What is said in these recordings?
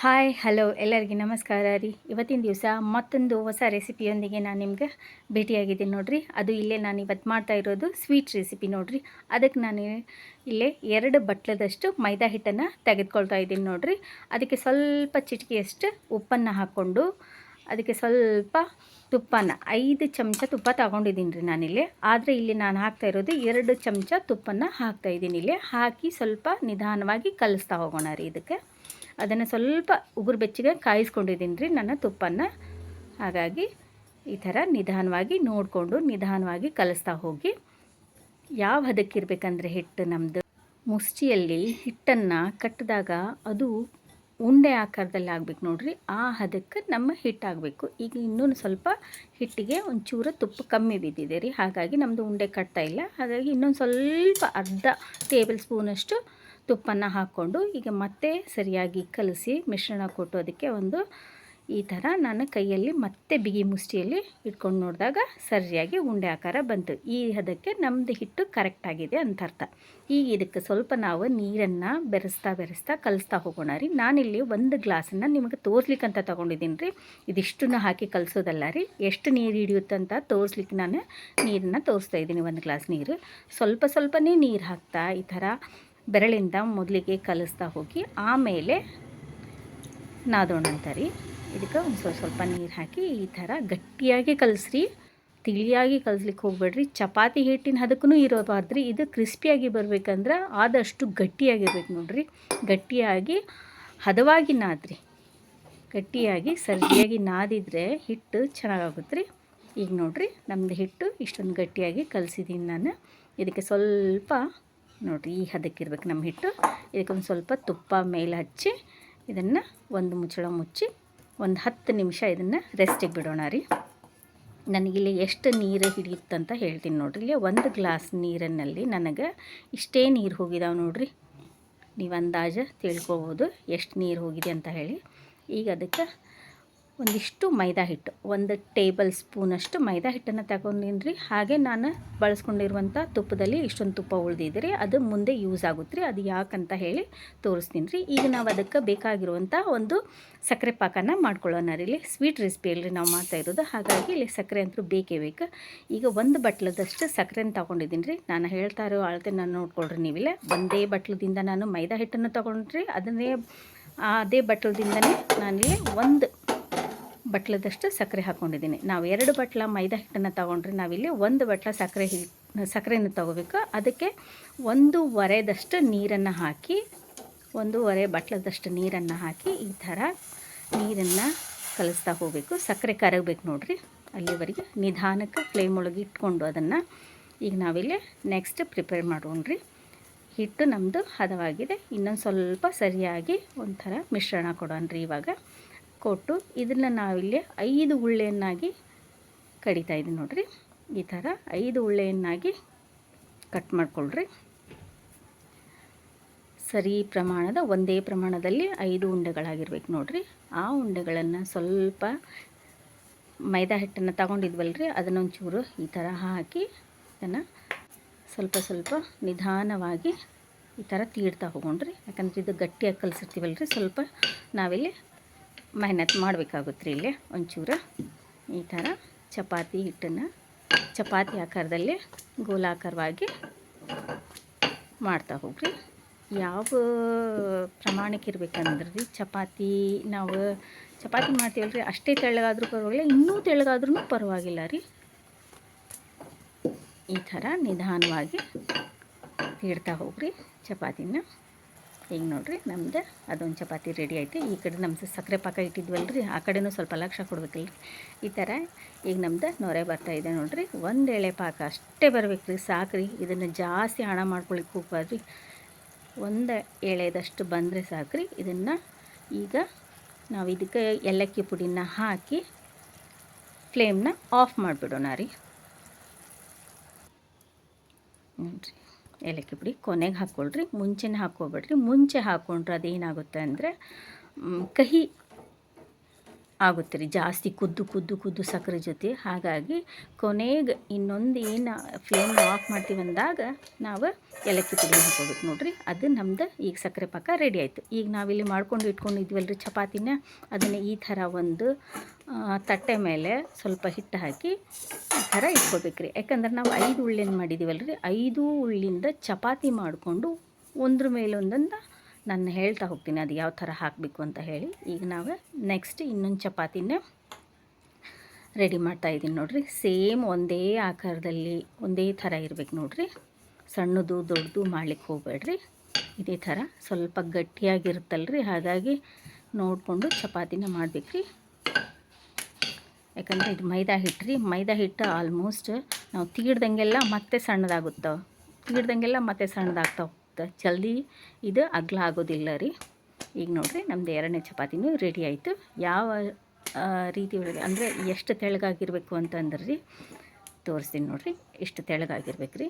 Hi hello ಎಲ್ಲರಿಗೆ ನಮಸ್ಕಾರ ರೀ. ಇವತ್ತಿನ ದಿವಸ ಮತ್ತೊಂದು ಹೊಸ ರೆಸಿಪಿಯೊಂದಿಗೆ ನಾನು ನಿಮ್ಗೆ ಭೇಟಿಯಾಗಿದ್ದೀನಿ ನೋಡಿರಿ. ಅದು ಇಲ್ಲೇ ನಾನು ಇವತ್ತು ಮಾಡ್ತಾ ಇರೋದು ಸ್ವೀಟ್ ರೆಸಿಪಿ ನೋಡಿರಿ. ಅದಕ್ಕೆ ನಾನು ಇಲ್ಲೇ 2 ಬಟ್ಲದಷ್ಟು ಮೈದಾ ಹಿಟ್ಟನ್ನು ತೆಗೆದುಕೊಳ್ತಾ ಇದ್ದೀನಿ ನೋಡಿರಿ. ಅದಕ್ಕೆ ಸ್ವಲ್ಪ ಚಿಟಿಕೆಯಷ್ಟು ಉಪ್ಪನ್ನು ಹಾಕ್ಕೊಂಡು ಅದಕ್ಕೆ ಸ್ವಲ್ಪ ತುಪ್ಪನ 5 ಚಮಚ ತುಪ್ಪ ತಗೊಂಡಿದ್ದೀನಿ ರೀ ನಾನಿಲ್ಲಿ. ಆದರೆ ಇಲ್ಲಿ ನಾನು ಹಾಕ್ತಾ ಇರೋದು 2 ಚಮಚ ತುಪ್ಪನ್ನು ಹಾಕ್ತಾಯಿದ್ದೀನಿ. ಇಲ್ಲಿ ಹಾಕಿ ಸ್ವಲ್ಪ ನಿಧಾನವಾಗಿ ಕಲಿಸ್ತಾ ಹೋಗೋಣ ರೀ. ಇದಕ್ಕೆ ಅದನ್ನು ಸ್ವಲ್ಪ ಉಗುರು ಬೆಚ್ಚಗೆ ಕಾಯಿಸ್ಕೊಂಡಿದ್ದೀನಿ ರೀ ನನ್ನ ತುಪ್ಪನ. ಹಾಗಾಗಿ ಈ ಥರ ನಿಧಾನವಾಗಿ ನೋಡಿಕೊಂಡು ನಿಧಾನವಾಗಿ ಕಲಿಸ್ತಾ ಹೋಗಿ. ಯಾವ ಹದಕ್ಕಿರಬೇಕಂದ್ರೆ ಹಿಟ್ಟು ನಮ್ಮದು ಮುಷ್ಟಿಯಲ್ಲಿ ಹಿಟ್ಟನ್ನು ಕಟ್ಟಿದಾಗ ಅದು ಉಂಡೆ ಆಕಾರದಲ್ಲಿ ಆಗಬೇಕು ನೋಡಿರಿ. ಆ ಹದಕ್ಕೆ ನಮ್ಮ ಹಿಟ್ಟಾಗಬೇಕು. ಈಗ ಇನ್ನೂ ಸ್ವಲ್ಪ ಹಿಟ್ಟಿಗೆ ಒಂಚೂರು ತುಪ್ಪ ಕಮ್ಮಿ ಬಿದ್ದಿದೆ ರೀ. ಹಾಗಾಗಿ ನಮ್ಮದು ಉಂಡೆ ಕಟ್ತಾ ಇಲ್ಲ. ಹಾಗಾಗಿ ಇನ್ನೊಂದು ಸ್ವಲ್ಪ ಅರ್ಧ ಟೇಬಲ್ ಸ್ಪೂನಷ್ಟು ತುಪ್ಪನ್ನು ಹಾಕ್ಕೊಂಡು ಈಗ ಮತ್ತೆ ಸರಿಯಾಗಿ ಕಲಸಿ ಮಿಶ್ರಣ ಕೊಟ್ಟು ಅದಕ್ಕೆ ಒಂದು ಈ ಥರ ನಾನು ಕೈಯಲ್ಲಿ ಮತ್ತೆ ಬಿಗಿ ಮುಷ್ಟಿಯಲ್ಲಿ ಇಟ್ಕೊಂಡು ನೋಡಿದಾಗ ಸರಿಯಾಗಿ ಉಂಡೆ ಆಕಾರ ಬಂತು. ಈ ಹದಕ್ಕೆ ನಮ್ಮದು ಹಿಟ್ಟು ಕರೆಕ್ಟಾಗಿದೆ ಅಂತ ಅರ್ಥ. ಈಗ ಇದಕ್ಕೆ ಸ್ವಲ್ಪ ನಾವು ನೀರನ್ನು ಬೆರೆಸ್ತಾ ಕಲಿಸ್ತಾ ಹೋಗೋಣ ರೀ. ನಾನಿಲ್ಲಿ 1 ಗ್ಲಾಸನ್ನು ನಿಮಗೆ ತೋರಿಸ್ಲಿಕ್ಕಂತ ತೊಗೊಂಡಿದ್ದೀನಿ ರೀ. ಇದಿಷ್ಟನ್ನು ಹಾಕಿ ಕಲಿಸೋದಲ್ಲ ರೀ, ಎಷ್ಟು ನೀರು ಹಿಡಿಯುತ್ತಂತ ತೋರಿಸ್ಲಿಕ್ಕೆ ನಾನು ನೀರನ್ನು ತೋರಿಸ್ತಾ ಇದ್ದೀನಿ. 1 ಗ್ಲಾಸ್ ನೀರು ಸ್ವಲ್ಪನೇ ನೀರು ಹಾಕ್ತಾ ಈ ಥರ ಬೆರಳಿಂದ ಮೊದಲಿಗೆ ಕಲಿಸ್ತಾ ಹೋಗಿ ಆಮೇಲೆ ನಾದೋಣ ಅಂತ ರೀ. ಇದಕ್ಕೆ ಒಂದು ಸ್ವಲ್ಪ ನೀರು ಹಾಕಿ ಈ ಥರ ಗಟ್ಟಿಯಾಗಿ ಕಲಿಸ್ರಿ. ತಿಳಿಯಾಗಿ ಕಲಿಸ್ಲಿಕ್ಕೆ ಹೋಗ್ಬೇಡ್ರಿ. ಚಪಾತಿ ಹಿಟ್ಟಿನ ಹದಕ್ಕೂ ಇರೋಬಾರ್ದ್ರಿ. ಇದು ಕ್ರಿಸ್ಪಿಯಾಗಿ ಬರಬೇಕಂದ್ರೆ ಆದಷ್ಟು ಗಟ್ಟಿಯಾಗಿರ್ಬೇಕು ನೋಡ್ರಿ. ಗಟ್ಟಿಯಾಗಿ ಹದವಾಗಿ ನಾದ್ರಿ. ಗಟ್ಟಿಯಾಗಿ ಸರಿಯಾಗಿ ನಾದಿದ್ರೆ ಹಿಟ್ಟು ಚೆನ್ನಾಗಾಗುತ್ತೆ ರೀ. ಈಗ ನೋಡಿರಿ ನಮ್ಮದು ಹಿಟ್ಟು ಇಷ್ಟೊಂದು ಗಟ್ಟಿಯಾಗಿ ಕಲಿಸಿದ್ದೀನಿ ನಾನು. ಇದಕ್ಕೆ ಸ್ವಲ್ಪ ನೋಡಿರಿ ಈ ಹದಕ್ಕಿರ್ಬೇಕು ನಮ್ಮ ಹಿಟ್ಟು. ಇದಕ್ಕೊಂದು ಸ್ವಲ್ಪ ತುಪ್ಪ ಮೇಲೆ ಹಚ್ಚಿ ಇದನ್ನು ಒಂದು ಮುಚ್ಚಳ ಮುಚ್ಚಿ ಒಂದು 10 ನಿಮಿಷ ಇದನ್ನು ರೆಸ್ಟಿಗೆ ಬಿಡೋಣ ರೀ. ನನಗಿಲ್ಲಿ ಎಷ್ಟು ನೀರು ಹಿಡಿಯುತ್ತಂತ ಹೇಳ್ತೀನಿ ನೋಡಿರಿ. ಇಲ್ಲಿ 1 ಗ್ಲಾಸ್ ನೀರಿನಲ್ಲಿ ನನಗೆ ಇಷ್ಟೇ ನೀರು ಹೋಗಿದಾವೆ ನೋಡಿರಿ. ನೀವು ಅಂದಾಜು ತಿಳ್ಕೊಬೋದು ಎಷ್ಟು ನೀರು ಹೋಗಿದೆ ಅಂತ ಹೇಳಿ. ಈಗ ಅದಕ್ಕೆ ಒಂದಿಷ್ಟು ಮೈದಾ ಹಿಟ್ಟು 1 ಟೇಬಲ್ ಸ್ಪೂನಷ್ಟು ಮೈದಾ ಹಿಟ್ಟನ್ನು ತಗೊಂಡಿನಿ ರೀ. ಹಾಗೆ ನಾನು ಬಳಸ್ಕೊಂಡಿರುವಂಥ ತುಪ್ಪದಲ್ಲಿ ಇಷ್ಟೊಂದು ತುಪ್ಪ ಉಳಿದಿದೆ ರೀ. ಅದು ಮುಂದೆ ಯೂಸ್ ಆಗುತ್ತೆ ರೀ. ಅದು ಯಾಕಂತ ಹೇಳಿ ತೋರಿಸ್ತೀನಿ ರೀ. ಈಗ ನಾವು ಅದಕ್ಕೆ ಬೇಕಾಗಿರುವಂಥ ಒಂದು ಸಕ್ಕರೆ ಪಾಕನ ಮಾಡ್ಕೊಳ್ಳೋಣ ರೀ. ಇಲ್ಲಿ ಸ್ವೀಟ್ ರೆಸಿಪಿಯಲ್ಲಿ ನಾವು ಮಾಡ್ತಾ ಇರೋದು. ಹಾಗಾಗಿ ಇಲ್ಲಿ ಸಕ್ಕರೆ ಅಂತೂ ಬೇಕೇ ಬೇಕು. ಈಗ 1 ಬಟ್ಲದಷ್ಟು ಸಕ್ಕರೆನ ತೊಗೊಂಡಿದ್ದೀನಿ ರೀ. ನಾನು ಹೇಳ್ತಾ ಇರೋ ಅಳತೆ ನಾನು ನೋಡ್ಕೊಳ್ರಿ. ನೀವಿಲ್ಲ ಒಂದೇ ಬಟ್ಲದಿಂದ ನಾನು ಮೈದಾ ಹಿಟ್ಟನ್ನು ತೊಗೊಂಡ್ರಿ. ಅದೇ ಬಟ್ಲದಿಂದನೇ ನಾನಿಲ್ಲಿ 1 ಬಟ್ಲದಷ್ಟು ಸಕ್ಕರೆ ಹಾಕ್ಕೊಂಡಿದ್ದೀನಿ. ನಾವು 2 ಬಟ್ಲ ಮೈದಾ ಹಿಟ್ಟನ್ನು ತೊಗೊಂಡ್ರೆ ನಾವಿಲ್ಲಿ 1 ಬಟ್ಲ ಸಕ್ಕರೆಯನ್ನು ತೊಗೋಬೇಕು. ಅದಕ್ಕೆ 1.5 ನೀರನ್ನು ಹಾಕಿ 1.5 ಬಟ್ಲದಷ್ಟು ನೀರನ್ನು ಹಾಕಿ ಈ ಥರ ನೀರನ್ನು ಕಲಿಸ್ತಾ ಹೋಗಬೇಕು. ಸಕ್ಕರೆ ಕರಗಬೇಕು ನೋಡಿರಿ. ಅಲ್ಲಿವರೆಗೆ ನಿಧಾನಕ್ಕೆ ಫ್ಲೇಮ್ ಒಳಗೆ ಇಟ್ಕೊಂಡು ಅದನ್ನು ಈಗ ನಾವಿಲ್ಲಿ ನೆಕ್ಸ್ಟ್ ಪ್ರಿಪೇರ್ ಮಾಡೋಣ್ರಿ. ಹಿಟ್ಟು ನಮ್ಮದು ಹದವಾಗಿದೆ. ಇನ್ನೊಂದು ಸ್ವಲ್ಪ ಸರಿಯಾಗಿ ಒಂಥರ ಮಿಶ್ರಣ ಕೊಡೋಣ್ರಿ. ಇವಾಗ ಕೊಟ್ಟು ಇದನ್ನು ನಾವಿಲ್ಲಿ 5 ಉಳ್ಳೆಯನ್ನಾಗಿ ಕಡಿತಾ ಇದ್ದೀನಿ ನೋಡಿರಿ. ಈ ಥರ 5 ಉಳ್ಳೆಯನ್ನಾಗಿ ಕಟ್ ಮಾಡ್ಕೊಳ್ರಿ. ಸರಿ ಪ್ರಮಾಣದ ಒಂದೇ ಪ್ರಮಾಣದಲ್ಲಿ 5 ಉಂಡೆಗಳಾಗಿರ್ಬೇಕು ನೋಡಿರಿ. ಆ ಉಂಡೆಗಳನ್ನು ಸ್ವಲ್ಪ ಮೈದಾ ಹಿಟ್ಟನ್ನು ತಗೊಂಡಿದ್ವಲ್ರಿ ಅದನ್ನೊಂಚೂರು ಈ ಥರ ಹಾಕಿ ಅದನ್ನು ಸ್ವಲ್ಪ ನಿಧಾನವಾಗಿ ಈ ಥರ ತೀಡ್ತಾ ಹೋಗೋಣ್ರಿ. ಯಾಕಂದರೆ ಇದು ಗಟ್ಟಿಯಾಗಿ ಕಲಿಸಿರ್ತೀವಲ್ರಿ, ಸ್ವಲ್ಪ ನಾವಿಲ್ಲಿ ಮೆಹನತ್ ಮಾಡಬೇಕಾಗುತ್ತೆ ರೀ. ಇಲ್ಲಿ ಒಂಚೂರು ಈ ಥರ ಚಪಾತಿ ಹಿಟ್ಟನ್ನು ಚಪಾತಿ ಆಕಾರದಲ್ಲಿ ಗೋಲಾಕಾರವಾಗಿ ಮಾಡ್ತಾ ಹೋಗ್ರಿ. ಯಾವ ಪ್ರಮಾಣಕ್ಕೆ ಇರಬೇಕಂದ್ರೆ ರೀ, ನಾವು ಚಪಾತಿ ಮಾಡ್ತೀವಲ್ರಿ ಅಷ್ಟೇ ತೆಳ್ಳಗಾದರೂ ಪರವಾಗಿಲ್ಲ, ಇನ್ನೂ ತೆಳ್ಳಗಾದ್ರೂ ಪರವಾಗಿಲ್ಲ ರೀ. ಈ ಥರ ನಿಧಾನವಾಗಿ ತೀಡ್ತಾ ಹೋಗ್ರಿ ಚಪಾತಿನ. ಈಗ ನೋಡಿರಿ ನಮ್ದು ಅದೊಂದು ಚಪಾತಿ ರೆಡಿ ಆಯಿತು. ಈ ಕಡೆ ನಮ್ದು ಸಕ್ಕರೆ ಪಾಕ ಇಟ್ಟಿದ್ವಲ್ರಿ, ಆ ಕಡೆನೂ ಸ್ವಲ್ಪ ಲಕ್ಷ್ಯ ಕೊಡ್ಬೇಕಲ್ರಿ. ಈ ಥರ ಈಗ ನಮ್ದು ನೊರೆ ಬರ್ತಾಯಿದೆ ನೋಡಿರಿ. 1 ಎಳೆ ಪಾಕ ಅಷ್ಟೇ ಬರಬೇಕು ರೀ, ಸಾಕ್ರಿ. ಇದನ್ನು ಜಾಸ್ತಿ ಹಣ ಮಾಡ್ಕೊಳಿಕ್ಕೆ ಹೋಗ್ಬಾರ್ದು. 1 ಎಳೆದಷ್ಟು ಬಂದರೆ ಸಾಕ್ರಿ. ಇದನ್ನು ಈಗ ನಾವು ಇದಕ್ಕೆ ಏಲಕ್ಕಿ ಪುಡಿನ ಹಾಕಿ ಫ್ಲೇಮ್ನ ಆಫ್ ಮಾಡಿಬಿಡೋಣ ರೀ. ನೋಡಿರಿ ಏಲಕ್ಕಿ ಪುಡಿ ಕೊನೆಗೆ ಹಾಕ್ಕೊಳ್ರಿ, ಮುಂಚೆನೇ ಹಾಕ್ಕೊಬೇಡ್ರಿ. ಮುಂಚೆ ಹಾಕ್ಕೊಂಡ್ರೆ ಅದೇನಾಗುತ್ತೆ ಅಂದರೆ ಕಹಿ ಆಗುತ್ತೆ ರೀ, ಜಾಸ್ತಿ ಕುದ್ದು ಕುದ್ದು ಕುದ್ದು ಸಕ್ಕರೆ ಜೊತೆ. ಹಾಗಾಗಿ ಕೊನೆಗೆ ಇನ್ನೊಂದು ಏನು ಫ್ಲೇಮ್ ಆಫ್ ಮಾಡ್ತೀವಿ ಅಂದಾಗ ನಾವು ಏಲಕ್ಕಿ ಪುಡಿ ಹಾಕೋಬೇಕು ನೋಡಿರಿ. ಅದು ನಮ್ದು ಈಗ ಸಕ್ಕರೆ ಪಾಕ ರೆಡಿ ಆಯಿತು. ಈಗ ನಾವಿಲ್ಲಿ ಮಾಡ್ಕೊಂಡು ಇಟ್ಕೊಂಡಿದ್ವಲ್ಲ ರೀ ಚಪಾತಿನ, ಅದನ್ನು ಈ ಥರ ಒಂದು ತಟ್ಟೆ ಮೇಲೆ ಸ್ವಲ್ಪ ಹಿಟ್ಟು ಹಾಕಿ ಈ ಥರ ಇಟ್ಕೋಬೇಕು ರೀ. ಯಾಕಂದ್ರೆ ನಾವು 5 ಉಳ್ಳಿಂದ ಮಾಡಿದ್ದೀವಲ್ಲ ರೀ, 5 ಉಳ್ಳಿಂದ ಚಪಾತಿ ಮಾಡಿಕೊಂಡು ಒಂದ್ರ ಮೇಲೊಂದನ್ನು ನಾನು ಹೇಳ್ತಾ ಹೋಗ್ತೀನಿ ಅದು ಯಾವ ಥರ ಹಾಕಬೇಕು ಅಂತ ಹೇಳಿ. ಈಗ ನಾವು ನೆಕ್ಸ್ಟ್ ಇನ್ನೊಂದು ಚಪಾತಿನ ರೆಡಿ ಮಾಡ್ತಾಯಿದ್ದೀನಿ ನೋಡಿರಿ. ಸೇಮ್ ಒಂದೇ ಆಕಾರದಲ್ಲಿ ಒಂದೇ ಥರ ಇರಬೇಕು ನೋಡಿರಿ. ಸಣ್ಣದು ದೊಡ್ಡದು ಮಾಡ್ಲಿಕ್ಕೆ ಹೋಗಬೇಡ್ರಿ. ಇದೇ ಥರ ಸ್ವಲ್ಪ ಗಟ್ಟಿಯಾಗಿರುತ್ತಲ್ಲ ರೀ, ಹಾಗಾಗಿ ನೋಡಿಕೊಂಡು ಚಪಾತಿನ ಮಾಡಬೇಕ್ರಿ. ಯಾಕಂದರೆ ಇದು ಮೈದಾ ಹಿಟ್ಟು ರೀ. ಮೈದಾ ಹಿಟ್ಟು ಆಲ್ಮೋಸ್ಟ್ ನಾವು ತೀಡ್ದಂಗೆಲ್ಲ ಮತ್ತೆ ಸಣ್ಣದಾಗುತ್ತವೆ, ತೀಡ್ದಂಗೆಲ್ಲ ಮತ್ತೆ ಸಣ್ಣದಾಗ್ತಾವೆ, ಜಲ್ದಿ ಇದು ಅಗಲ ಆಗೋದಿಲ್ಲ ರೀ. ಈಗ ನೋಡಿರಿ ನಮ್ಮದು 2ನೇ ಚಪಾತಿನೂ ರೆಡಿ ಆಯಿತು. ಯಾವ ರೀತಿ ಒಳಗೆ ಅಂದರೆ ಎಷ್ಟು ತೆಳ್ಳಗಾಗಿರಬೇಕು ಅಂತಂದ್ರೆ ರೀ ತೋರಿಸ್ತೀನಿ ನೋಡಿರಿ. ಎಷ್ಟು ತೆಳ್ಳಗಾಗಿರ್ಬೇಕು ರೀ.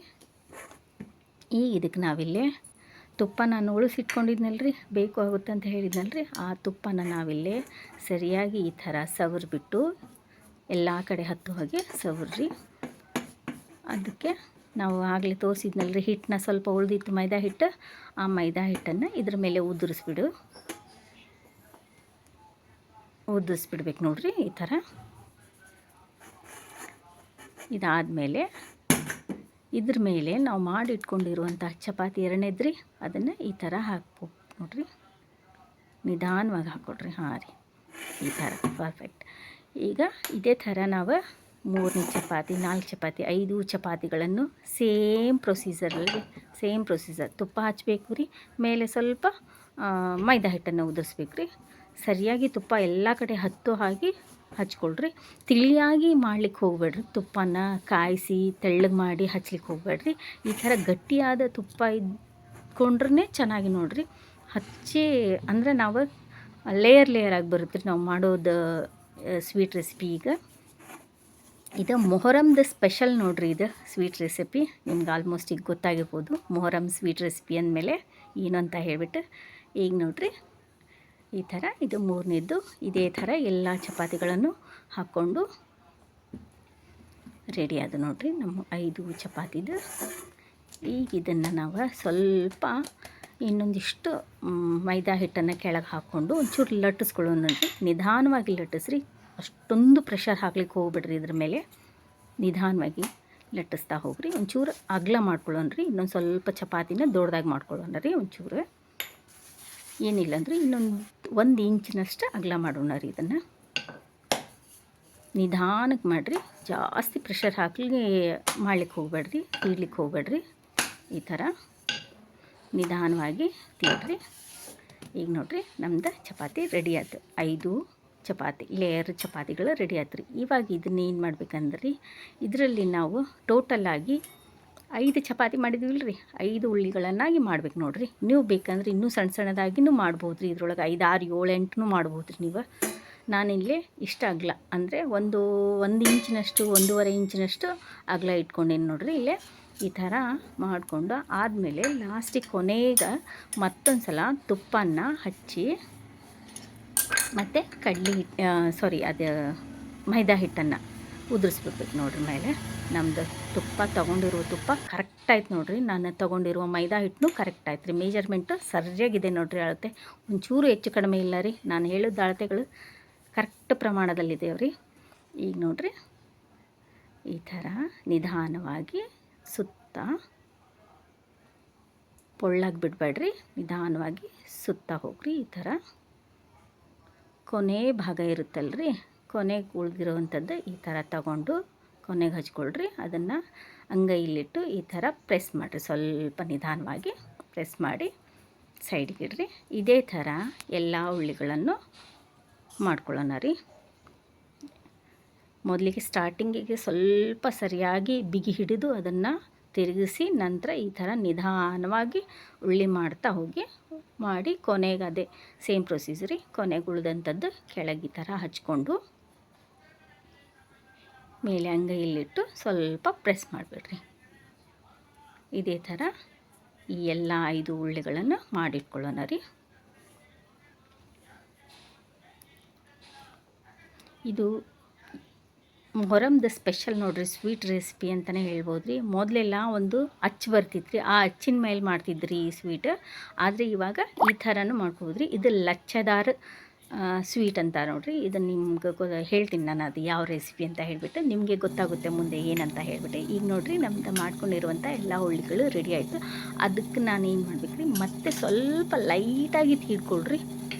ಈಗ ಇದಕ್ಕೆ ನಾವಿಲ್ಲೇ ತುಪ್ಪ ನಾನು ಉಳಿಸಿಟ್ಕೊಂಡಿದ್ನಲ್ಲ ರೀ, ಬೇಕು ಆಗುತ್ತೆ ಅಂತ ಹೇಳಿದ್ನಲ್ಲ ರೀ, ಆ ತುಪ್ಪನ ನಾವಿಲ್ಲೇ ಸರಿಯಾಗಿ ಈ ಥರ ಸವರ್ಬಿಟ್ಟು ಎಲ್ಲ ಕಡೆ ಹತ್ತು ಹಾಗೆ ಸವರ್ರಿ. ಅದಕ್ಕೆ ನಾವು ಆಗಲೇ ತೋರಿಸಿದ್ನಲ್ಲ ರೀ, ಹಿಟ್ಟನ್ನ ಸ್ವಲ್ಪ ಉಳಿದಿತ್ತು ಮೈದಾ ಹಿಟ್ಟು, ಆ ಮೈದಾ ಹಿಟ್ಟನ್ನು ಇದ್ರ ಮೇಲೆ ಉದುರಿಸ್ಬಿಡ್ಬೇಕು ನೋಡಿರಿ ಈ ಥರ. ಇದಾದಮೇಲೆ ಇದ್ರ ಮೇಲೆ ನಾವು ಮಾಡಿಟ್ಕೊಂಡಿರುವಂಥ ಚಪಾತಿ 2ನೇದು ರೀ, ಅದನ್ನು ಈ ಥರ ಹಾಕ್ಬೇಕು ನೋಡಿರಿ. ನಿಧಾನವಾಗಿ ಹಾಕ್ಕೊಡ್ರಿ. ಹಾಂ ರೀ, ಈ ಥರ ಪರ್ಫೆಕ್ಟ್. ಈಗ ಇದೇ ಥರ ನಾವು 3ನೇ ಚಪಾತಿ, 4 ಚಪಾತಿ, 5 ಚಪಾತಿಗಳನ್ನು ಸೇಮ್ ಪ್ರೊಸೀಜರಲ್ಲಿ, ಸೇಮ್ ಪ್ರೊಸೀಜರ್. ತುಪ್ಪ ಹಚ್ಚಬೇಕು ರೀ, ಮೇಲೆ ಸ್ವಲ್ಪ ಮೈದಾ ಹಿಟ್ಟನ್ನು ಉದುರಿಸ್ಬೇಕು ರೀ. ಸರಿಯಾಗಿ ತುಪ್ಪ ಎಲ್ಲ ಕಡೆ ಹತ್ತೋ ಹಾಗೆ ಹಚ್ಕೊಳ್ರಿ. ತಿಳಿಯಾಗಿ ಮಾಡ್ಲಿಕ್ಕೆ ಹೋಗಬೇಡ್ರಿ. ತುಪ್ಪನ ಕಾಯಿಸಿ ತೆಳ್ಳಗೆ ಮಾಡಿ ಹಚ್ಲಿಕ್ಕೆ ಹೋಗಬೇಡ್ರಿ. ಈ ಥರ ಗಟ್ಟಿಯಾದ ತುಪ್ಪ ಇದ್ಕೊಂಡ್ರೆ ಚೆನ್ನಾಗಿ ನೋಡಿರಿ. ಹಚ್ಚಿ ಅಂದರೆ ನಾವು ಲೇಯರ್ ಆಗಿ ಬರುತ್ತೆ ರೀ ನಾವು ಮಾಡೋದು ಸ್ವೀಟ್ ರೆಸಿಪಿ. ಈಗ ಇದು ಮೊಹರಂದು ಸ್ಪೆಷಲ್ ನೋಡಿರಿ, ಇದು ಸ್ವೀಟ್ ರೆಸಿಪಿ. ನಿಮ್ಗೆ ಆಲ್ಮೋಸ್ಟ್ ಈಗ ಗೊತ್ತಾಗಿರ್ಬೋದು ಮೊಹರಮ್ ಸ್ವೀಟ್ ರೆಸಿಪಿ ಅಂದಮೇಲೆ ಏನು ಅಂತ ಹೇಳಿಬಿಟ್ಟು. ಈಗ ನೋಡಿರಿ ಈ ಥರ ಇದು 3ನೇದ್ದು. ಇದೇ ಥರ ಎಲ್ಲ ಚಪಾತಿಗಳನ್ನು ಹಾಕ್ಕೊಂಡು ರೆಡಿ ಆದ ನೋಡಿರಿ ನಮ್ಮ 5 ಚಪಾತಿದು. ಈಗ ಇದನ್ನು ನಾವು ಸ್ವಲ್ಪ ಇನ್ನೊಂದಿಷ್ಟು ಮೈದಾ ಹಿಟ್ಟನ್ನು ಕೆಳಗೆ ಹಾಕ್ಕೊಂಡು ಒಂಚೂರು ಲಟ್ಟಿಸ್ಕೊಳ್ಳೋಣ ನೋಡಿರಿ. ನಿಧಾನವಾಗಿ ಲಟ್ಟಿಸ್ರಿ, ಅಷ್ಟೊಂದು ಪ್ರೆಷರ್ ಹಾಕ್ಲಿಕ್ಕೆ ಹೋಗ್ಬಿಡ್ರಿ. ಇದ್ರ ಮೇಲೆ ನಿಧಾನವಾಗಿ ಲಟ್ಟಿಸ್ತಾ ಹೋಗ್ರಿ. ಒಂಚೂರು ಅಗಲ ಮಾಡ್ಕೊಳ್ಳೋಣ ರೀ. ಇನ್ನೊಂದು ಸ್ವಲ್ಪ ಚಪಾತಿನ ದೊಡ್ಡದಾಗಿ ಮಾಡ್ಕೊಳ್ಳೋಣ ರೀ. ಒಂಚೂರು ಏನಿಲ್ಲ ಅಂದರೆ ಇನ್ನೊಂದು 1 ಇಂಚಿನಷ್ಟು ಅಗಲ ಮಾಡೋಣ ರೀ. ಇದನ್ನು ನಿಧಾನಕ್ಕೆ ಮಾಡಿರಿ, ಜಾಸ್ತಿ ಪ್ರೆಷರ್ ಮಾಡ್ಲಿಕ್ಕೆ ಹೋಗ್ಬೇಡ್ರಿ, ತೀಡ್ಲಿಕ್ಕೆ ಹೋಗ್ಬೇಡ್ರಿ. ಈ ಥರ ನಿಧಾನವಾಗಿ ತೀಡ್ರಿ. ಈಗ ನೋಡಿರಿ ನಮ್ದು ಚಪಾತಿ ರೆಡಿ ಆಯ್ತು. 5 ಚಪಾತಿ ಲೇಯರ್ ಚಪಾತಿಗಳು ರೆಡಿ ಆಯ್ತು ರೀ. ಇವಾಗ ಇದನ್ನ ಏನು ಮಾಡ್ಬೇಕಂದ್ರೆ ರೀ, ಇದರಲ್ಲಿ ನಾವು ಟೋಟಲಾಗಿ 5 ಚಪಾತಿ ಮಾಡಿದ್ವಿಲ್ಲ ರೀ, 5 ಉಳ್ಳಿಗಳನ್ನಾಗಿ ಮಾಡ್ಬೇಕು ನೋಡಿರಿ. ನೀವು ಬೇಕಂದ್ರೆ ಇನ್ನೂ ಸಣ್ಣ ಸಣ್ಣದಾಗಿನೂ ಮಾಡ್ಬೋದು ರೀ. ಇದ್ರೊಳಗೆ 5, 6, 7, 8 ಮಾಡ್ಬೋದು ರೀ ನೀವು. ನಾನಿಲ್ಲಿ ಇಷ್ಟ ಅಗಲ ಅಂದರೆ ಒಂದು ಇಂಚಿನಷ್ಟು, 1.5 ಇಂಚಿನಷ್ಟು ಅಗಲ ಇಟ್ಕೊಂಡೇನು ನೋಡಿರಿ. ಇಲ್ಲೇ ಈ ಥರ ಮಾಡಿಕೊಂಡು ಆದಮೇಲೆ ಲಾಸ್ಟಿಗೆ ಕೊನೆಗೆ ಮತ್ತೊಂದು ಸಲ ತುಪ್ಪನ ಹಚ್ಚಿ ಮತ್ತು ಅದು ಮೈದಾ ಹಿಟ್ಟನ್ನು ಉದುರಿಸ್ಬಿಡ್ಬೇಕು ನೋಡಿರಿ ಮೇಲೆ. ನಮ್ಮದು ತೊಗೊಂಡಿರುವ ತುಪ್ಪ ಕರೆಕ್ಟ್ ಆಯ್ತು ನೋಡಿರಿ. ನಾನು ತೊಗೊಂಡಿರುವ ಮೈದಾ ಹಿಟ್ಟು ಕರೆಕ್ಟ್ ಆಯ್ತು ರೀ. ಮೆಜರ್ಮೆಂಟು ಸರಿಯಾಗಿದೆ ನೋಡಿರಿ. ಅಳತೆ ಒಂಚೂರು ಹೆಚ್ಚು ಕಡಿಮೆ ಇಲ್ಲ ರೀ. ನಾನು ಹೇಳಿದ ಅಳತೆಗಳು ಕರೆಕ್ಟ್ ಪ್ರಮಾಣದಲ್ಲಿದ್ದೇವೆ ರೀ. ಈಗ ನೋಡಿರಿ ಈ ಥರ ನಿಧಾನವಾಗಿ ಸುತ್ತ ಪೊಳ್ಳಾಗಿ ಬಿಡಬೇಡ್ರಿ, ನಿಧಾನವಾಗಿ ಸುತ್ತ ಹೋಗ್ರಿ. ಈ ಥರ ಕೊನೆ ಭಾಗ ಇರುತ್ತಲ್ರಿ, ಕೊನೆಗೆ ಉಳಿದಿರೋವಂಥದ್ದು ಈ ಥರ ತಗೊಂಡು ಕೊನೆಗೆ ಹಚ್ಕೊಳ್ರಿ. ಅದನ್ನು ಅಂಗೈಲಿಟ್ಟು ಈ ಥರ ಪ್ರೆಸ್ ಮಾಡಿರಿ. ಸ್ವಲ್ಪ ನಿಧಾನವಾಗಿ ಪ್ರೆಸ್ ಮಾಡಿ ಸೈಡ್ಗೆ ಇಡ್ರಿ. ಇದೇ ಥರ ಎಲ್ಲ ಉಳ್ಳಿಗಳನ್ನು ಮಾಡ್ಕೊಳ್ಳೋಣ ರೀ. ಮೊದಲಿಗೆ ಸ್ಟಾರ್ಟಿಂಗಿಗೆ ಸ್ವಲ್ಪ ಸರಿಯಾಗಿ ಬಿಗಿ ಹಿಡಿದು ಅದನ್ನು ತಿರುಗಿಸಿ ನಂತರ ಈ ಥರ ನಿಧಾನವಾಗಿ ಉಳ್ಳಿ ಮಾಡ್ತಾ ಹೋಗಿ ಮಾಡಿ ಕೊನೆಗೆ ಅದೇ ಸೇಮ್ ಪ್ರೊಸೀಜರಿ. ಕೊನೆಗೆ ಉಳಿದಂಥದ್ದು ಕೆಳಗೆ ಈ ಥರ ಹಚ್ಕೊಂಡು ಮೇಲೆ ಅಂಗೈಯಲ್ಲಿಟ್ಟು ಸ್ವಲ್ಪ ಪ್ರೆಸ್ ಮಾಡಿಬಿಡ್ರಿ. ಇದೇ ಥರ ಈ ಎಲ್ಲ 5 ಉಳ್ಳಿಗಳನ್ನು ಮಾಡಿಟ್ಕೊಳ್ಳೋಣ ರೀ. ಇದು ಮೊಹರಂದು ಸ್ಪೆಷಲ್ ನೋಡಿರಿ, ಸ್ವೀಟ್ ರೆಸಿಪಿ ಅಂತಲೇ ಹೇಳ್ಬೋದು ರೀ. ಮೊದಲೆಲ್ಲ ಒಂದು ಅಚ್ಚು ಬರ್ತಿತ್ತು ಆ ಅಚ್ಚಿನ ಮೇಲೆ ಮಾಡ್ತಿದ್ರಿ ಈ ಸ್ವೀಟ್. ಆದರೆ ಇವಾಗ ಈ ಥರನೂ ಮಾಡ್ಬೋದು ರೀ. ಇದು ಲಚ್ಚದಾರ್ ಸ್ವೀಟ್ ಅಂತ ನೋಡಿರಿ. ಇದನ್ನು ನಿಮ್ಗೆ ಹೇಳ್ತೀನಿ ನಾನು ಅದು ಯಾವ ರೆಸಿಪಿ ಅಂತ ಹೇಳಿಬಿಟ್ಟು, ನಿಮಗೆ ಗೊತ್ತಾಗುತ್ತೆ ಮುಂದೆ ಏನಂತ ಹೇಳಿಬಿಟ್ಟೆ. ಈಗ ನೋಡಿರಿ ನಮ್ದು ಮಾಡ್ಕೊಂಡಿರುವಂಥ ಎಲ್ಲ ಹುಳ್ಳಿಗಳು ರೆಡಿ ಆಯಿತು. ಅದಕ್ಕೆ ನಾನು ಏನು ಮಾಡ್ಬೇಕು ರೀ, ಮತ್ತೆ ಸ್ವಲ್ಪ ಲೈಟಾಗಿ ತೀಡ್ಕೊಳ್ರಿ.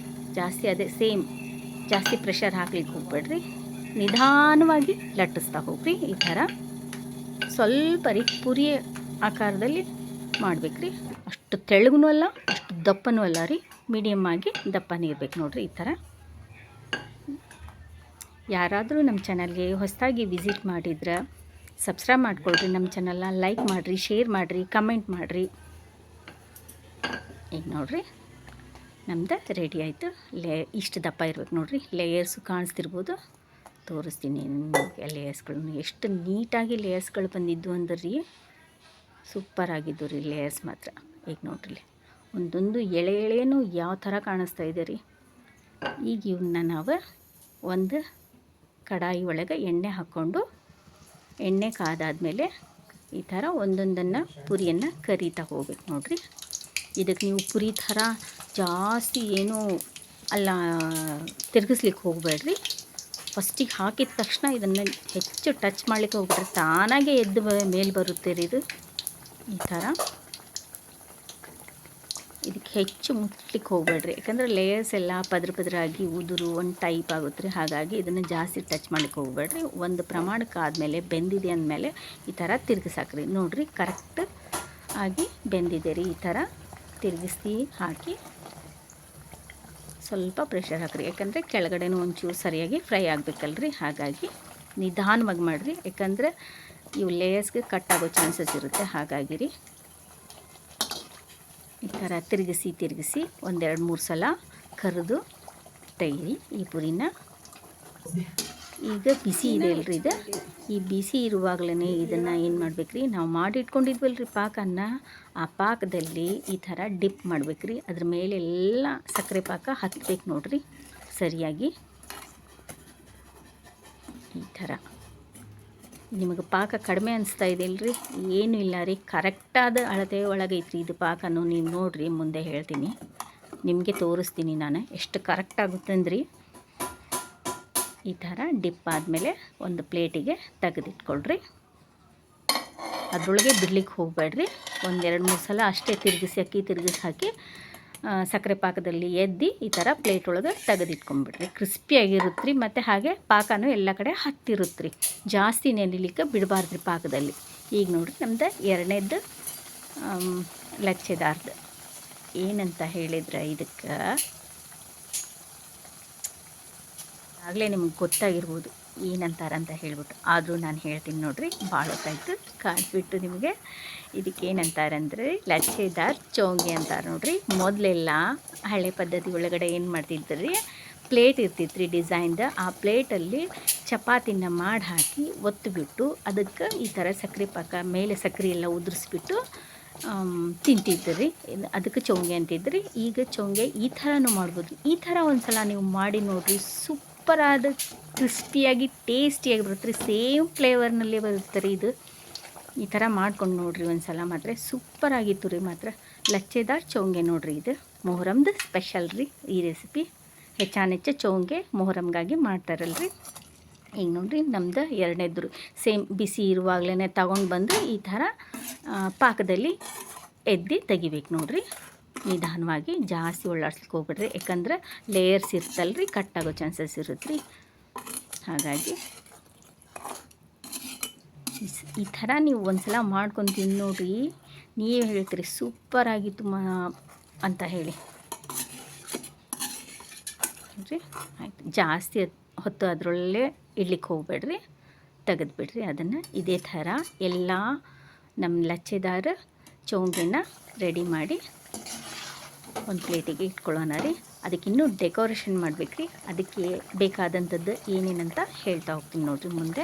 ಜಾಸ್ತಿ ಅದೇ ಸೇಮ್ ಜಾಸ್ತಿ ಪ್ರೆಷರ್ ಹಾಕ್ಲಿಕ್ಕೆ ಹೋಗ್ಬೇಡ್ರಿ. ನಿಧಾನವಾಗಿ ಲಟ್ಟಿಸ್ತಾ ಹೋಗ್ರಿ. ಈ ಥರ ಸ್ವಲ್ಪ ರೀ ಪುರಿ ಆಕಾರದಲ್ಲಿ ಮಾಡ್ಬೇಕ್ರಿ. ಅಷ್ಟು ತೆಳ್ಳಗೂ ಅಲ್ಲ, ಅಷ್ಟು ದಪ್ಪನೂ ಅಲ್ಲ ರೀ, ಮೀಡಿಯಮ್ ಆಗಿ ದಪ್ಪನೇ ಇರ್ಬೇಕು ನೋಡಿರಿ. ಈ ಥರ ಯಾರಾದರೂ ನಮ್ಮ ಚಾನಲ್ಗೆ ಹೊಸದಾಗಿ ವಿಸಿಟ್ ಮಾಡಿದ್ರೆ ಸಬ್ಸ್ಕ್ರೈಬ್ ಮಾಡ್ಕೊಳ್ರಿ, ನಮ್ಮ ಚಾನಲ್ನ ಲೈಕ್ ಮಾಡಿರಿ, ಶೇರ್ ಮಾಡಿರಿ, ಕಮೆಂಟ್ ಮಾಡಿರಿ. ಈಗ ನೋಡಿರಿ ನಮ್ದು ರೆಡಿ ಆಯಿತು. ಇಷ್ಟು ದಪ್ಪ ಇರ್ಬೇಕು ನೋಡಿರಿ. ಲೇಯರ್ಸು ಕಾಣಿಸ್ತಿರ್ಬೋದು, ತೋರಿಸ್ತೀನಿ ನಿಮಗೆ ಲೇಯರ್ಸ್ಗಳನ್ನು. ಎಷ್ಟು ನೀಟಾಗಿ ಲೇಯರ್ಸ್ಗಳು ಬಂದಿದ್ದು ಅಂದ್ರೆ ರೀ, ಸೂಪರಾಗಿದ್ದು ರೀ ಲೇಯರ್ಸ್ ಮಾತ್ರ. ಈಗ ನೋಡ್ರಿ ಒಂದೊಂದು ಎಳೆ ಎಳೆನೂ ಯಾವ ಥರ ಕಾಣಿಸ್ತಾ ಇದೆ ರೀ. ಈಗ ಇವನ್ನ ನಾವು ಒಂದು ಕಡಾಯಿ ಒಳಗೆ ಎಣ್ಣೆ ಹಾಕ್ಕೊಂಡು, ಎಣ್ಣೆ ಕಾದಾದಮೇಲೆ ಈ ಥರ ಒಂದೊಂದನ್ನು ಪುರಿಯನ್ನು ಕರಿತಾ ಹೋಗ್ಬೇಕು ನೋಡಿರಿ. ಇದಕ್ಕೆ ನೀವು ಪುರಿ ಥರ ಜಾಸ್ತಿ ಏನೂ ಅಲ್ಲ ತಿರುಗಿಸ್ಲಿಕ್ಕೆ ಹೋಗಬೇಡ್ರಿ. ಫಸ್ಟಿಗೆ ಹಾಕಿದ ತಕ್ಷಣ ಇದನ್ನು ಹೆಚ್ಚು ಟಚ್ ಮಾಡಲಿಕ್ಕೆ ಹೋಗ್ಬಿಟ್ರೆ ತಾನಾಗೆ ಎದ್ದು ಮೇಲೆ ಬರುತ್ತೆ ರೀ ಇದು. ಈ ಥರ ಇದಕ್ಕೆ ಹೆಚ್ಚು ಮುಟ್ಲಿಕ್ಕೆ ಹೋಗಬೇಡ್ರಿ, ಯಾಕಂದರೆ ಲೇಯರ್ಸ್ ಎಲ್ಲ ಪದರಾಗಿ ಉದುರು ಒಂದು ಟೈಪ್ ಆಗುತ್ತೆ ರೀ. ಹಾಗಾಗಿ ಇದನ್ನು ಜಾಸ್ತಿ ಟಚ್ ಮಾಡಲಿಕ್ಕೆ ಹೋಗಬೇಡ್ರಿ. ಒಂದು ಪ್ರಮಾಣಕ್ಕೆ ಆದಮೇಲೆ ಬೆಂದಿದೆ ಅಂದಮೇಲೆ ಈ ಥರ ತಿರುಗಿಸಾಕ್ರಿ. ನೋಡಿರಿ ಕರೆಕ್ಟ್ ಆಗಿ ಬೆಂದಿದೆ ರೀ. ಈ ಥರ ತಿರುಗಿಸಿ ಹಾಕಿ ಸ್ವಲ್ಪ ಪ್ರೆಷರ್ ಹಾಕ್ರಿ, ಯಾಕಂದರೆ ಕೆಳಗಡೆನೂ ಒಂಚೂರು ಸರಿಯಾಗಿ ಫ್ರೈ ಆಗಬೇಕಲ್ರಿ. ಹಾಗಾಗಿ ನಿಧಾನವಾಗಿ ಮಾಡಿರಿ, ಯಾಕಂದರೆ ಇವು ಲೇಯರ್ಸ್ಗೆ ಕಟ್ ಆಗೋ ಚಾನ್ಸಸ್ ಇರುತ್ತೆ. ಹಾಗಾಗಿ ರೀ ಈ ಥರ ತಿರುಗಿಸಿ ಒಂದೆರಡು ಮೂರು ಸಲ ಕರಿದು ತೆಗೀರಿ ಈ ಪುರಿನ. ಈಗ ಬಿಸಿ ಇದೆ ಅಲ್ರಿ ಇದು. ಈ ಬಿಸಿ ಇರುವಾಗಲೇ ಇದನ್ನು ಏನು ಮಾಡ್ಬೇಕ್ರಿ, ನಾವು ಮಾಡಿ ಇಟ್ಕೊಂಡಿದ್ವಲ್ರಿ ಪಾಕನ್ನು, ಆ ಪಾಕದಲ್ಲಿ ಈ ಥರ ಡಿಪ್ ಮಾಡ್ಬೇಕ್ರಿ. ಅದ್ರ ಮೇಲೆಲ್ಲ ಸಕ್ಕರೆ ಪಾಕ ಹತ್ಬೇಕು ನೋಡ್ರಿ ಸರಿಯಾಗಿ. ಈ ಥರ ನಿಮಗೆ ಪಾಕ ಕಡಿಮೆ ಅನಿಸ್ತಾ ಇದೆ ಅಲ್ರಿ, ಏನೂ ಇಲ್ಲ ರೀ, ಕರೆಕ್ಟಾದ ಅಳತೆ ಒಳಗೈತ್ರಿ ಇದು ಪಾಕನೂ. ನೀವು ನೋಡಿರಿ ಮುಂದೆ ಹೇಳ್ತೀನಿ, ನಿಮಗೆ ತೋರಿಸ್ತೀನಿ ನಾನು ಎಷ್ಟು ಕರೆಕ್ಟ್ ಆಗುತ್ತಂದ್ರಿ. ಈ ಥರ ಡಿಪ್ ಆದಮೇಲೆ ಒಂದು ಪ್ಲೇಟಿಗೆ ತೆಗೆದಿಟ್ಕೊಳ್ರಿ. ಅದರೊಳಗೆ ಬಿಡ್ಲಿಕ್ಕೆ ಹೋಗಬೇಡ್ರಿ. ಒಂದೆರಡು ಮೂರು ಸಲ ಅಷ್ಟೇ ತಿರುಗಿಸಿ ಹಾಕಿ ಸಕ್ಕರೆ ಪಾಕದಲ್ಲಿ ಎದ್ದು ಈ ಥರ ಪ್ಲೇಟ್ ಒಳಗೆ ತೆಗೆದಿಟ್ಕೊಂಡ್ಬಿಡ್ರಿ. ಕ್ರಿಸ್ಪಿಯಾಗಿರುತ್ತೆ ರೀ, ಮತ್ತು ಹಾಗೆ ಪಾಕನೂ ಎಲ್ಲ ಕಡೆ ಹತ್ತಿರುತ್ತೆ ರೀ. ಜಾಸ್ತಿ ನೆನಿಲಿಕ್ಕೆ ಬಿಡಬಾರ್ದ್ರಿ ಪಾಕದಲ್ಲಿ. ಈಗ ನೋಡಿರಿ ನಮ್ದು ಎರಡನೇದ್ದು ಲಚ್ಚೆದಾರ್ದು ಏನಂತ ಹೇಳಿದ್ರೆ, ಇದಕ್ಕೆ ಆಗಲೇ ನಿಮ್ಗೆ ಗೊತ್ತಾಗಿರ್ಬೋದು ಏನಂತಾರಂತ ಹೇಳ್ಬಿಟ್ಟು. ಆದರೂ ನಾನು ಹೇಳ್ತೀನಿ ನೋಡಿರಿ, ಭಾಳ ಹೊತ್ತಾಯ್ತು ಕಾಣಿಸ್ಬಿಟ್ಟು ನಿಮಗೆ. ಇದಕ್ಕೆ ಏನಂತಾರಂದ್ರೆ ಲಚ್ಚೆದಾರ್ ಚೋಂಗಿ ಅಂತಾರೆ ನೋಡಿರಿ. ಮೊದಲೆಲ್ಲ ಹಳೆ ಪದ್ಧತಿ ಒಳಗಡೆ ಏನು ಮಾಡ್ತಿದ್ರಿ, ಪ್ಲೇಟ್ ಇರ್ತಿತ್ತು ರೀ ಡಿಸೈನ್ದು. ಆ ಪ್ಲೇಟಲ್ಲಿ ಚಪಾತಿನ ಮಾಡಿ ಹಾಕಿ ಒತ್ತಿಬಿಟ್ಟು ಅದಕ್ಕೆ ಈ ಥರ ಸಕ್ಕರೆ ಪಾಕ ಮೇಲೆ ಸಕ್ಕರೆ ಎಲ್ಲ ಉದುರಿಸ್ಬಿಟ್ಟು ತಿಂತಿದ್ರಿ. ಅದಕ್ಕೆ ಚೋಂಗೆ ಅಂತಿದ್ರಿ. ಈಗ ಚೋಂಗೆ ಈ ಥರನೂ ಮಾಡ್ಬೋದು. ಈ ಥರ ಒಂದು ಸಲ ನೀವು ಮಾಡಿ ನೋಡಿರಿ, ಸೂಪರಾದ ಕ್ರಿಸ್ಪಿಯಾಗಿ ಟೇಸ್ಟಿಯಾಗಿ ಬರುತ್ತೆ ರೀ. ಸೇಮ್ ಫ್ಲೇವರ್ನಲ್ಲೇ ಬರುತ್ತೆ ರೀ ಇದು. ಈ ಥರ ಮಾಡ್ಕೊಂಡು ನೋಡಿರಿ ಒಂದು ಸಲ, ಮಾತ್ರ ಸೂಪರಾಗಿತ್ತು ರೀ ಮಾತ್ರ. ಲಚ್ಚೆದಾರ್ ಚೋಂಗೆ ನೋಡಿರಿ, ಇದು ಮೊಹರಂದು ಸ್ಪೆಷಲ್ ರೀ ಈ ರೆಸಿಪಿ. ಹೆಚ್ಚಾನೆಚ್ಚು ಚೋಂಗೆ ಮೊಹರಂಗಾಗಿ ಮಾಡ್ತಾರಲ್ರಿ. ಈಗ ನೋಡಿರಿ ನಮ್ದು ಎರಡನೇದ್ರು ಸೇಮ್ ಬಿಸಿ ಇರುವಾಗಲೇ ತಗೊಂಡು ಬಂದು ಈ ಥರ ಪಾಕದಲ್ಲಿ ಎದ್ದು ತೆಗಿಬೇಕು ನೋಡಿರಿ. ನಿಧಾನವಾಗಿ ಜಾಸ್ತಿ ಒಳ್ಳಾಡ್ಸ್ಲಿಕ್ಕೆ ಹೋಗ್ಬಿಡ್ರಿ, ಯಾಕಂದ್ರೆ ಲೇಯರ್ಸ್ ಇರ್ತಲ್ರಿ, ಕಟ್ಟಾಗೋ ಚಾನ್ಸಸ್ ಇರುತ್ತೆ ರೀ. ಹಾಗಾಗಿ ಈ ಥರ ನೀವು ಒಂದು ಸಲ ಮಾಡ್ಕೊಂಡು ತಿಂದು ನೋಡಿರಿ, ನೀವೇ ಹೇಳ್ತೀರಿ ಸೂಪರಾಗಿತ್ತು ಅಂತ ಹೇಳಿ. ನೋಡಿರಿ ಆಯಿತು, ಜಾಸ್ತಿ ಹೊತ್ತು ಅದರೊಳಗೆ ಇಡ್ಲಿಕ್ಕೆ ಹೋಗ್ಬೇಡ್ರಿ, ತೆಗೆದುಬಿಡ್ರಿ ಅದನ್ನು. ಇದೇ ಥರ ಎಲ್ಲ ನಮ್ಮ ಲಚ್ಚೆದಾರ ಚೋಂಗೆನ ರೆಡಿ ಮಾಡಿ ಒಂದು ಪ್ಲೇಟಿಗೆ ಇಟ್ಕೊಳ್ಳೋಣ ರೀ. ಅದಕ್ಕೆ ಇನ್ನೂ ಡೆಕೋರೇಷನ್ ಮಾಡಬೇಕ್ರಿ. ಅದಕ್ಕೆ ಬೇಕಾದಂಥದ್ದು ಏನೇನಂತ ಹೇಳ್ತಾ ಹೋಗ್ತೀನಿ ನೋಡಿರಿ ಮುಂದೆ.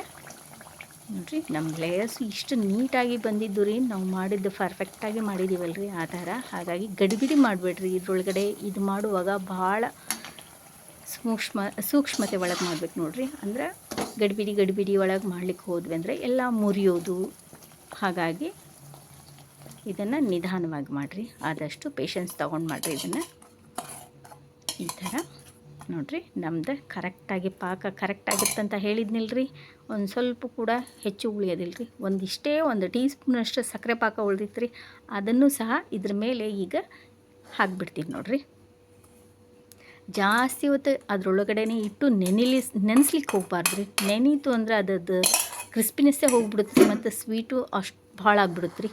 ನೋಡಿರಿ ನಮ್ಮ ಲೇಯರ್ಸು ಇಷ್ಟು ನೀಟಾಗಿ ಬಂದಿದ್ದು ರೀ, ನಾವು ಮಾಡಿದ್ದು ಪರ್ಫೆಕ್ಟಾಗಿ ಮಾಡಿದ್ದೀವಲ್ರಿ ಆ ಥರ. ಹಾಗಾಗಿ ಗಡಿಬಿಡಿ ಮಾಡಬೇಡ್ರಿ ಇದ್ರೊಳಗಡೆ. ಇದು ಮಾಡುವಾಗ ಭಾಳ ಸೂಕ್ಷ್ಮತೆ ಒಳಗೆ ಮಾಡ್ಬೇಕು ನೋಡಿರಿ. ಅಂದ್ರೆ ಗಡಿಬಿಡಿ ಒಳಗೆ ಮಾಡ್ಲಿಕ್ಕೆ ಹೋದ್ವಿ ಅಂದರೆ ಎಲ್ಲ ಮುರಿಯೋದು. ಹಾಗಾಗಿ ಇದನ್ನು ನಿಧಾನವಾಗಿ ಮಾಡಿರಿ, ಆದಷ್ಟು ಪೇಷನ್ಸ್ ತೊಗೊಂಡು ಮಾಡಿರಿ ಇದನ್ನು. ಈ ಥರ ನೋಡಿರಿ, ನಮ್ದು ಕರೆಕ್ಟಾಗಿ ಪಾಕ ಕರೆಕ್ಟಾಗಿತ್ತಂತ ಹೇಳಿದ್ನಿಲ್ರಿ. ಒಂದು ಸ್ವಲ್ಪ ಕೂಡ ಹೆಚ್ಚು ಉಳಿಯೋದಿಲ್ಲ ರೀ. ಒಂದು ಟೀ ಸ್ಪೂನಷ್ಟು ಸಕ್ಕರೆ ಪಾಕ ಉಳಿದಿತ್ತು ರೀ. ಅದನ್ನು ಸಹ ಇದ್ರ ಮೇಲೆ ಈಗ ಹಾಕಿಬಿಡ್ತೀನಿ ನೋಡಿರಿ. ಜಾಸ್ತಿ ಹೊತ್ತು ಅದರೊಳಗಡೆನೇ ಇಟ್ಟು ನೆನೆಸ್ಲಿಕ್ಕೆ ಹೋಗ್ಬಾರ್ದು ರೀ. ನೆನೀತು ಅಂದರೆ ಅದರದ್ದು ಕ್ರಿಸ್ಪಿನೆಸ್ಸೇ ಹೋಗ್ಬಿಡುತ್ತೆ ರೀ, ಮತ್ತು ಸ್ವೀಟು ಅಷ್ಟು ಭಾಳ ಆಗ್ಬಿಡುತ್ತೆ ರೀ.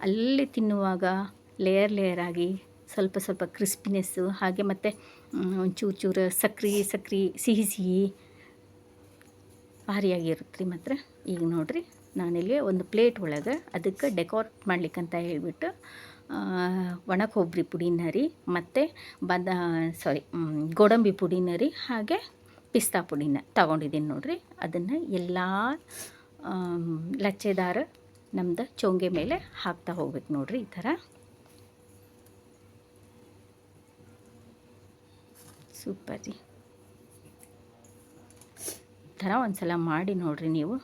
ಅಲ್ಲಿ ತಿನ್ನುವಾಗ ಲೇಯರ್ ಆಗಿ ಸ್ವಲ್ಪ ಕ್ರಿಸ್ಪಿನೆಸ್ಸು, ಹಾಗೆ ಮತ್ತು ಒಂಚೂರು ಸಕ್ರೆ ಸಿಹಿ ಭಾರಿಯಾಗಿರುತ್ತೆ ರೀ. ಮಾತ್ರ ಈಗ ನೋಡಿರಿ, ನಾನಿಲ್ಲಿ ಒಂದು ಪ್ಲೇಟ್ ಒಳಗೆ ಅದಕ್ಕೆ ಡೆಕೋರೇಟ್ ಮಾಡ್ಲಿಕ್ಕಂತ ಹೇಳಿಬಿಟ್ಟು ಒಣ ಕೊಬ್ಬರಿ ಪುಡಿನ ರೀ, ಮತ್ತು ಗೋಡಂಬಿ ಪುಡಿನ ರೀ, ಹಾಗೆ ಪಿಸ್ತಾ ಪುಡಿನ ತಗೊಂಡಿದ್ದೀನಿ ನೋಡಿರಿ. ಅದನ್ನು ಎಲ್ಲ ಲಚ್ಚೆದಾರ ನಮ್ದು ಚೊಂಗೆ ಮೇಲೆ ಹಾಕ್ತಾ ಹೋಗ್ಬೇಕು ನೋಡಿರಿ. ಈ ಥರ ಸೂಪರ್ ರೀ. ಈ ಥರ ಒಂದು ಸಲ ಮಾಡಿ ನೋಡಿರಿ, ನೀವು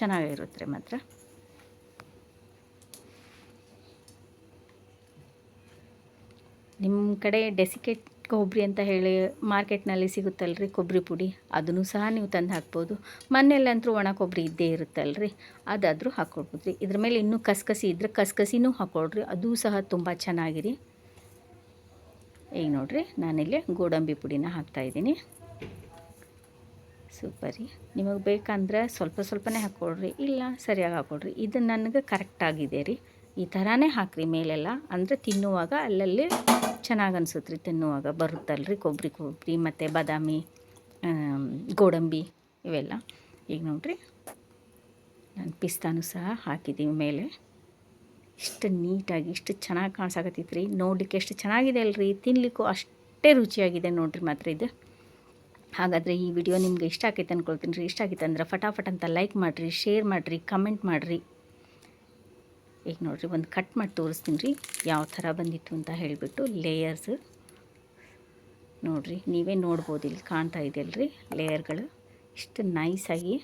ಚೆನ್ನಾಗಿರುತ್ತೆ ರೀ. ಮಾತ್ರ ನಿಮ್ಮ ಕಡೆ ಡೆಸಿಕೇಟ್ ಕೊಬ್ಬರಿ ಅಂತ ಹೇಳಿ ಮಾರ್ಕೆಟ್ನಲ್ಲಿ ಸಿಗುತ್ತಲ್ರಿ ಕೊಬ್ಬರಿ ಪುಡಿ, ಅದನ್ನು ಸಹ ನೀವು ತಂದು ಹಾಕ್ಬೋದು. ಮನೆಯಲ್ಲಂತೂ ಒಣ ಕೊಬ್ಬರಿ ಇದ್ದೇ ಇರುತ್ತಲ್ರಿ, ಅದಾದರೂ ಹಾಕ್ಕೊಡ್ಬೋದು ರೀ. ಇದ್ರ ಮೇಲೆ ಇನ್ನೂ ಕಸಕಸಿ ಇದ್ದರೆ ಕಸಕಸಿನೂ ಹಾಕ್ಕೊಡ್ರಿ, ಅದು ಸಹ ತುಂಬ ಚೆನ್ನಾಗಿರಿ. ಈಗ ನೋಡಿರಿ, ನಾನಿಲ್ಲಿ ಗೋಡಂಬಿ ಪುಡಿನ ಹಾಕ್ತಾಯಿದ್ದೀನಿ. ಸೂಪರ್ ರೀ. ನಿಮಗೆ ಬೇಕಂದ್ರೆ ಸ್ವಲ್ಪನೇ ಹಾಕ್ಕೊಡ್ರಿ, ಇಲ್ಲ ಸರಿಯಾಗಿ ಹಾಕ್ಕೊಡ್ರಿ. ಇದು ನನಗೆ ಕರೆಕ್ಟಾಗಿದೆ ರೀ. ಈ ಥರನೇ ಹಾಕಿರಿ ಮೇಲೆಲ್ಲ, ಅಂದರೆ ತಿನ್ನುವಾಗ ಅಲ್ಲಲ್ಲಿ ಚೆನ್ನಾಗಿ ಅನಿಸುತ್ತೆ ರೀ. ತಿನ್ನುವಾಗ ಬರುತ್ತಲ್ರಿ ಕೊಬ್ಬರಿ ಮತ್ತು ಬಾದಾಮಿ, ಗೋಡಂಬಿ ಇವೆಲ್ಲ. ಈಗ ನೋಡಿರಿ, ನಾನು ಪಿಸ್ತಾನು ಸಹ ಹಾಕಿದ್ದೀವಿ ಮೇಲೆ. ಇಷ್ಟು ನೀಟಾಗಿ ಇಷ್ಟು ಚೆನ್ನಾಗಿ ಕಾಣಿಸಾಕತ್ತೈತೆ ರೀ. ನೋಡಲಿಕ್ಕೆ ಎಷ್ಟು ಚೆನ್ನಾಗಿದೆ ಅಲ್ರಿ, ತಿನ್ನಲಿಕ್ಕೂ ಅಷ್ಟೇ ರುಚಿಯಾಗಿದೆ ನೋಡಿರಿ. ಮಾತ್ರ ಇದು ಹಾಗಾದರೆ ಈ ವಿಡಿಯೋ ನಿಮ್ಗೆ ಇಷ್ಟ ಆಗೈತೆ ಅಂದ್ಕೊಳ್ತೀನಿ ರೀ. ಇಷ್ಟ ಆಗಿತ್ತು ಅಂದ್ರೆ ಫಟಾಫಟ್ ಅಂತ ಲೈಕ್ ಮಾಡಿರಿ, ಶೇರ್ ಮಾಡಿರಿ, ಕಮೆಂಟ್ ಮಾಡಿರಿ. ಈಗ ನೋಡಿರಿ, ಒಂದು ಕಟ್ ಮಾಡಿ ತೋರಿಸ್ತೀನಿ ರೀ ಯಾವ ಥರ ಬಂದಿತ್ತು ಅಂತ ಹೇಳಿಬಿಟ್ಟು. ಲೇಯರ್ಸ್ ನೋಡಿರಿ, ನೀವೇ ನೋಡ್ಬೋದು, ಇಲ್ಲಿ ಕಾಣ್ತಾ ಇದೆಯಲ್ರಿ ಲೇಯರ್ಗಳು ಇಷ್ಟು ನೈಸಾಗಿ.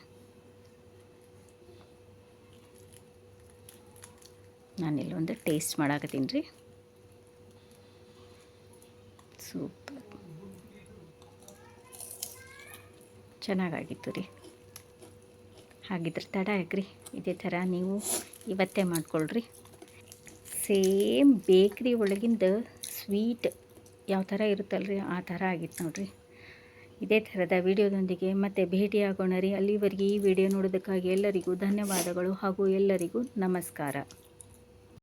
ನಾನಿಲ್ಲಿ ಒಂದು ಟೇಸ್ಟ್ ಮಾಡಾಕತ್ತೀನಿ ರೀ. ಸೂಪರ್, ಚೆನ್ನಾಗಾಗಿತ್ತು ರೀ. ಹಾಗಿದ್ರೆ ತಡ ಯಾಕ್ರಿ, ಇದೇ ಥರ ನೀವು ಇವತ್ತೇ ಮಾಡ್ಕೊಳ್ರಿ. ಸೇಮ್ ಬೇಕ್ರಿ ಒಳಗಿಂದ ಸ್ವೀಟ್ ಯಾವ ಥರ ಇರುತ್ತಲ್ರಿ, ಆ ಥರ ಆಗಿತ್ತು ನೋಡಿರಿ. ಇದೇ ಥರದ ವಿಡಿಯೋದೊಂದಿಗೆ ಮತ್ತೆ ಭೇಟಿಯಾಗೋಣ ರೀ. ಅಲ್ಲಿವರೆಗೆ ಈ ವಿಡಿಯೋ ನೋಡೋದಕ್ಕಾಗಿ ಎಲ್ಲರಿಗೂ ಧನ್ಯವಾದಗಳು ಹಾಗೂ ಎಲ್ಲರಿಗೂ ನಮಸ್ಕಾರ.